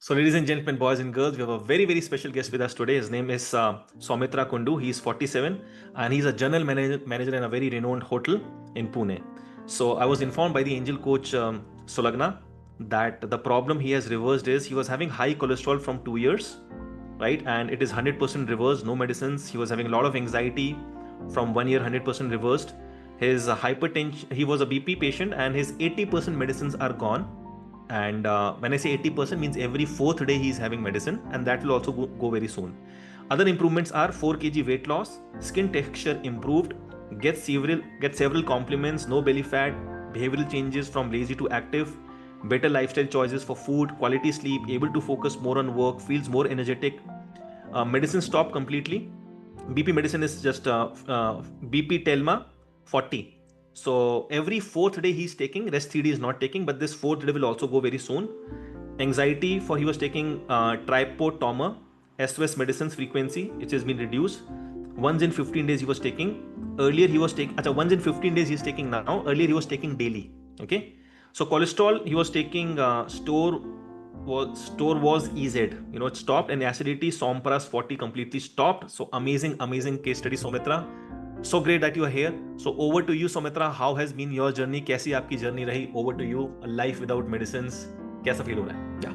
So, ladies and gentlemen, boys and girls, we have a very, very special guest with us today. His name is Soumitra Kundu. He is 47 and he's a general manager in a very renowned hotel in Pune. So, I was informed by the angel coach Sulagna that the problem he has reversed is he was having high cholesterol from 2 years, right? And it is 100% reversed, no medicines. He was having a lot of anxiety from 1 year, 100% reversed. His hypertension, he was a BP patient and his 80% medicines are gone. And when I say 80% means every fourth day he is having medicine, and that will also go very soon. Other improvements are 4 kg weight loss, skin texture improved, get several compliments, no belly fat, behavioral changes from lazy to active, better lifestyle choices for food, quality sleep, able to focus more on work, feels more energetic. Medicine stopped completely. BP medicine is just BP Telma 40. So every fourth day he's taking, rest 3 days not taking, but this fourth day will also go very soon. Anxiety, for he was taking tripotomer, SOS medicines frequency, which has been reduced. Once in 15 days he was taking. Earlier he was taking, once in 15 days he's taking now. Earlier he was taking daily. Okay. So cholesterol he was taking store was EZ. It stopped, and acidity Sompra's 40 completely stopped. So amazing case study, Soumitra. So great that you are here. So over to you, Soumitra. How has been your journey? कैसी आपकी journey रही? Over to you. A life without medicines. कैसा feel हो रहा है? Yeah.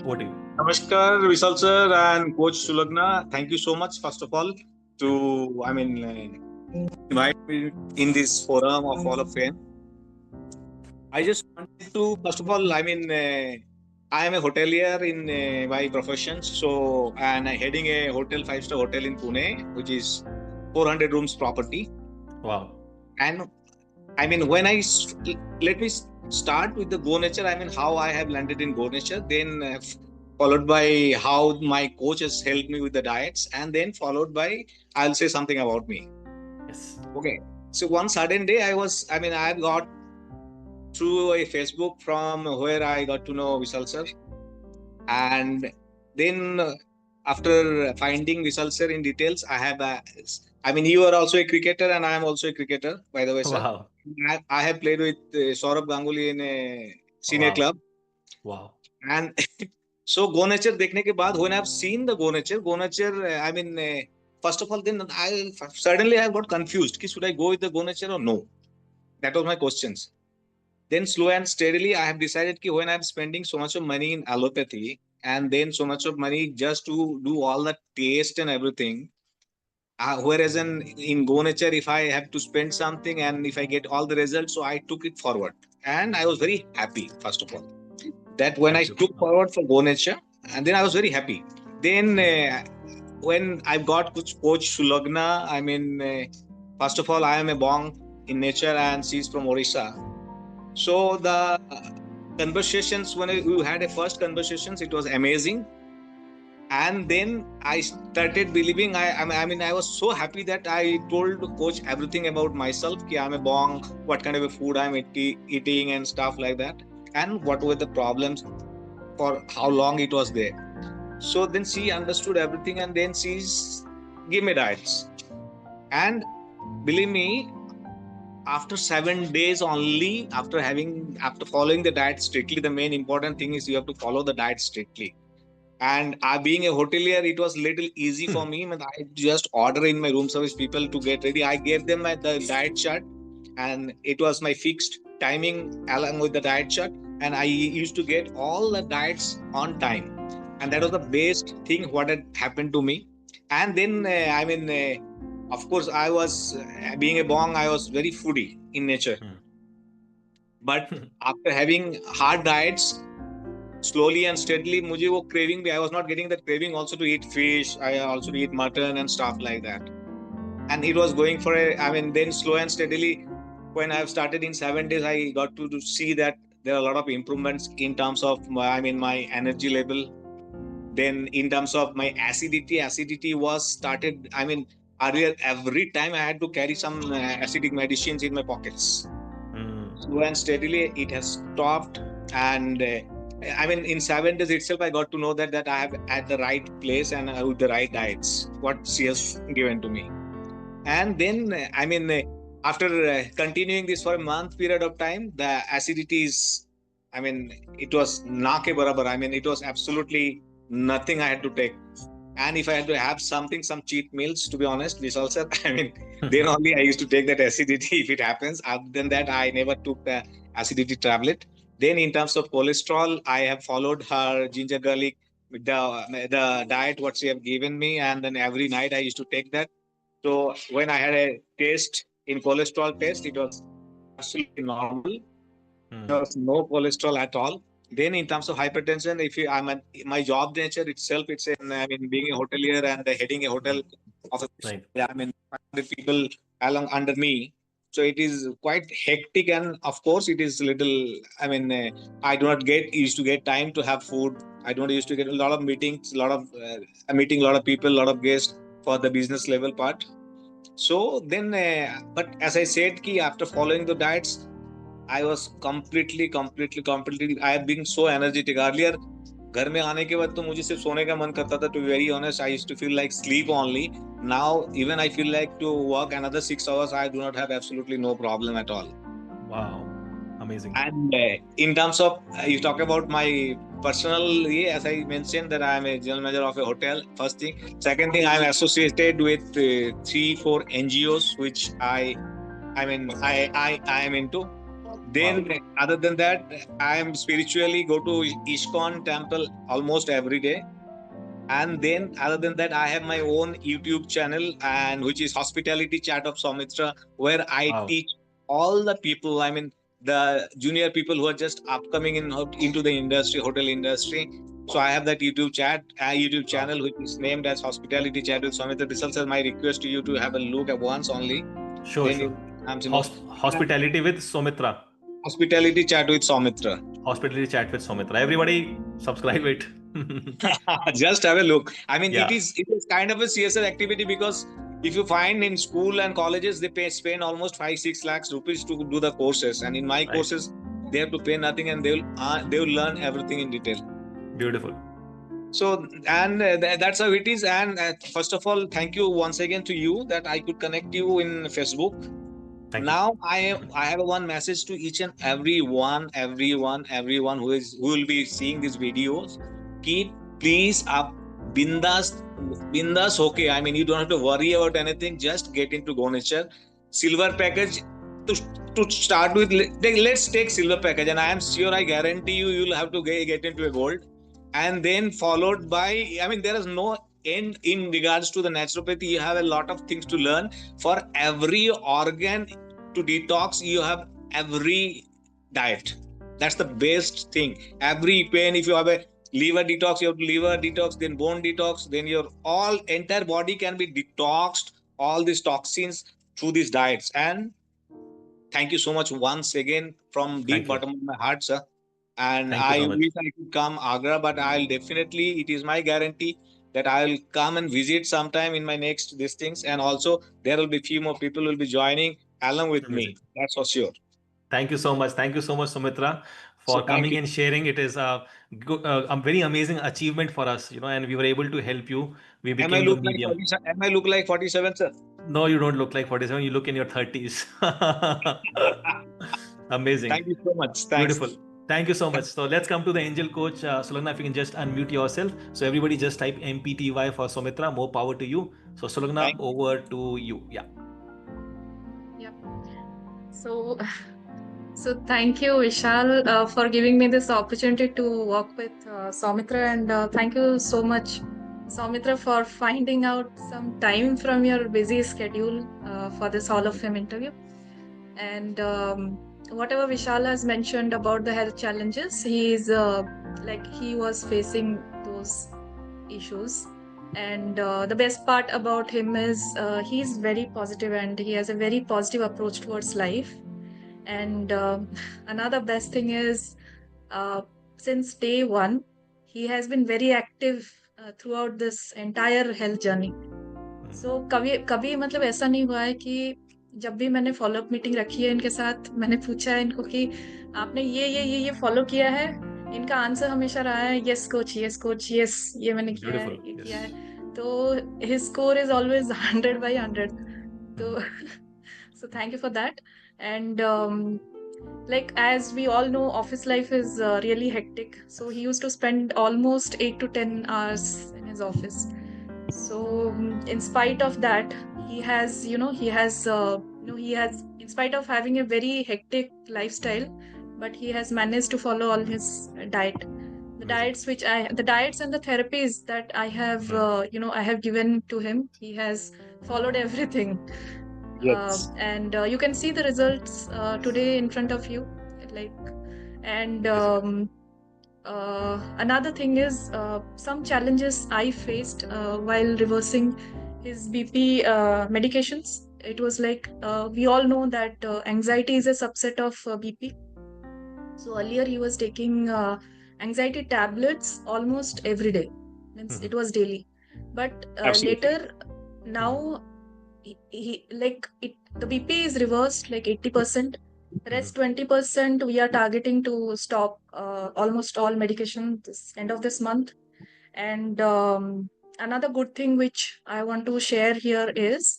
Over to you. Namaskar, Vishal sir and Coach Sulagna. Thank you so much, first of all, to invite me in this forum of Hall of Fame. I just wanted to, first of all, I am a hotelier in my profession. So, and I'm heading a hotel, 5-star hotel in Pune, which is 400 rooms property. Wow. And let me start with the Go Nature. How I have landed in Go Nature, then followed by how my coach has helped me with the diets, and then followed by I'll say something about me. Yes. Okay. So one sudden day, I've got through a Facebook from where I got to know Vishal sir, and then after finding Vishal sir in details, you are also a cricketer and I am also a cricketer, by the way, sir. Wow. I have played with Saurabh Ganguly in a senior club. Wow. And so Go Nature dekhne ke baad, when I've seen the Go Nature, first of all, then I suddenly I got confused. Should I go with the Go Nature or no? That was my questions. Then slow and steadily, I have decided that when I'm spending so much of money in allopathy and then so much of money just to do all the taste and everything, whereas in Go Nature, if I have to spend something and if I get all the results, so I took it forward. And I was very happy, first of all, that when I took forward for Go Nature, and then I was very happy. Then when I got Coach Sulagna, first of all, I am a Bong in nature and she's from Orissa. So the conversations, when we had a first conversations, it was amazing. And then I started believing, I was so happy that I told the coach everything about myself, ki I'm a Bong, what kind of a food I'm eating and stuff like that, and what were the problems, for how long it was there. So then she understood everything, and then she's give me diets. And believe me, after 7 days only, after following the diet strictly, the main important thing is you have to follow the diet strictly. And being a hotelier, it was little easy for me. I just order in my room service people to get ready. I gave them the diet chart, and it was my fixed timing along with the diet chart. And I used to get all the diets on time. And that was the best thing what had happened to me. And then, of course, I was, being a Bong, I was very foodie in nature. But after having hard diets, slowly and steadily, mujhe wo craving, I was not getting that craving also to eat fish. I also to eat mutton and stuff like that. And it was going for then slow and steadily, when I have started in 7 days, I got to see that there are a lot of improvements in terms of my energy level. Then in terms of my acidity was started. Earlier, every time I had to carry some acidic medicines in my pockets. Slow and steadily, it has stopped. And in 7 days itself, I got to know that I have at the right place and with the right diets, what she has given to me. And then, after continuing this for a month period of time, the acidity is I mean, it was na ke barabar. I mean, it was absolutely nothing I had to take. And if I had to have something, some cheat meals, to be honest, Vishal sir, I mean, then only I used to take that acidity if it happens. Other than that, I never took the acidity tablet. Then in terms of cholesterol, I have followed her ginger garlic with the diet what she have given me, and then every night I used to take that. So when I had a test in cholesterol test, it was absolutely normal. There was no cholesterol at all. Then in terms of hypertension, if you, my job nature itself, it's in, I mean, being a hotelier and heading a hotel of Right. I mean, 500 people along under me. So it is quite hectic, and of course it is little. I mean, I do not get used to get time to have food. I don't used to get a lot of meetings, a lot of meeting a lot of people, a lot of guests for the business level part. So then, but as I said, ki after following the diets, I was completely. I have been so energetic earlier. घर में आने के बाद तो मुझे सिर्फ सोने का मन करता था. To be very honest, I used to feel like sleep only. Now even I feel like to work another 6 hours. I do not have absolutely no problem at all. Wow, amazing. And in terms of you talk about my personal, as I mentioned that I am a general manager of a hotel. First thing, second thing, I am associated with 3-4 NGOs which I am into. Then, Wow. other than that, I am spiritually go to ISKCON temple almost every day. And then, other than that, I have my own YouTube channel, and which is Hospitality Chat of Soumitra, where I Wow. teach all the people. I mean, the junior people who are just upcoming into the industry, hotel industry. So I have that YouTube Wow. channel, which is named as Hospitality Chat with Somitra. This is my request to you to have a look at once only. Sure, Then sure. you come to know. Hospitality with Soumitra. Hospitality Chat with Soumitra. Hospitality chat with Soumitra. Everybody subscribe it. Just have a look. I mean, Yeah. it is kind of a CSR activity, because if you find in school and colleges they spend almost 5-6 lakhs rupees to do the courses, and in my Right. courses they have to pay nothing, and they will learn everything in detail. Beautiful. So, and that's how it is. And first of all, thank you once again to you that I could connect you in Facebook. Thank you. Now I have one message to each and everyone who will be seeing these videos. Keep please up bindas okay. I mean, you don't have to worry about anything. Just get into Go Nature. Silver package to to start with. Let's take silver package, and I am sure, I guarantee you, you'll have to get into a gold, and then followed by. I mean, there is no end in regards to the naturopathy. You have a lot of things to learn. For every organ to detox, you have every diet. That's the best thing. Every pain, if you have a liver detox, you have liver detox, then bone detox, then your all entire body can be detoxed, all these toxins through these diets. And thank you so much once again from deep Thank you. bottom of my heart, sir. And Thank you I so much. wish I could come Agra, but I'll definitely, it is my guarantee that I'll come and visit sometime in my next these things. And also there will be few more people will be joining along with Amazing. me. That's for sure. Thank you so much. Thank you so much, Soumitra, So for thank coming you. and sharing. It is a very amazing achievement for us, and we were able to help you. We Am I became the look like medium. 47? Am I look like 47, sir? No, you don't look like 47. You look in your 30s. Amazing. Thank you so much. Thanks. Beautiful. Thank you so much. So let's come to the angel coach. Sulagna, if you can just unmute yourself. So everybody just type MPTY for Soumitra. More power to you. So Sulagna, Thank you. over to you. Yeah. Yep. So, so thank you, Vishal, for giving me this opportunity to work with Soumitra, and thank you so much, Soumitra, for finding out some time from your busy schedule for this Hall of Fame interview. And whatever Vishal has mentioned about the health challenges, he was facing those issues. And the best part about him is he's very positive, and he has a very positive approach towards life. And another best thing is, since day one, he has been very active throughout this entire health journey. So कभी कभी मतलब ऐसा नहीं हुआ है कि जब भी मैंने फॉलोअप मीटिंग रखी है इनके साथ, मैंने पूछा है इनको कि आपने ये फॉलो किया है, इनका आंसर हमेशा रहा है यस कोच यस, ये मैंने किया है, Beautiful. ये Yes. किया है. तो his score is always 100/100. So so thank you for that. And like as we all know, office life is really hectic. So he used to spend almost 8 to 10 hours in his office. So in spite of that, he has, in spite of having a very hectic lifestyle, but he has managed to follow all his diet. The Amazing. diets and the therapies that I have, I have given to him. He has followed everything. Yes. And you can see the results today in front of you. Like, and Amazing. another thing is some challenges I faced while reversing his BP medications. It was like we all know that anxiety is a subset of BP. So earlier he was taking anxiety tablets almost every day, means it was daily. But Absolutely. later, now he like it, the BP is reversed like 80%. Rest 20% we are targeting to stop almost all medication this end of this month. And another good thing which I want to share here is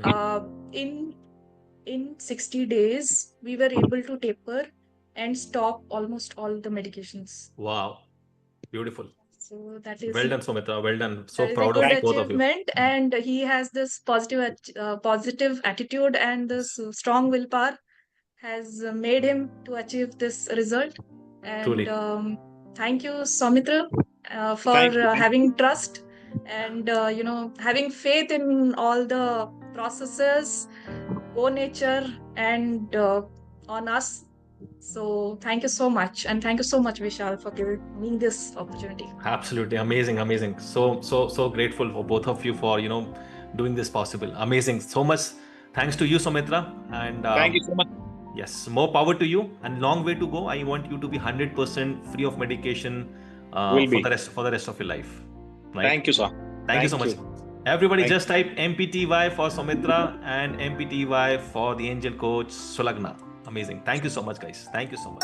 uh, in 60 days we were able to taper and stop almost all the medications. Wow. Beautiful. So Well done, Soumitra. Well done. So that is a proud good of Thank both of you. achievement, and he has this positive attitude, and this strong willpower has made him to achieve this result. And Truly. thank you, Soumitra, for thank you. Thank having trust and having faith in all the processes, Go Nature, and on us. So thank you so much, and thank you so much, Vishal, for giving me this opportunity. Absolutely amazing, amazing. So grateful for both of you for doing this possible. Amazing. So much thanks to you, Soumitra, and thank you so much. yes, more power to you. And long way to go. I want you to be 100% free of medication Will for be. the rest of your life. Right? Thank you, sir. Thank you so Thank much. you. Everybody, Thank just type MPTY for Soumitra and MPTY for the angel coach Sulagna. Amazing. Thank you so much, guys. Thank you so much.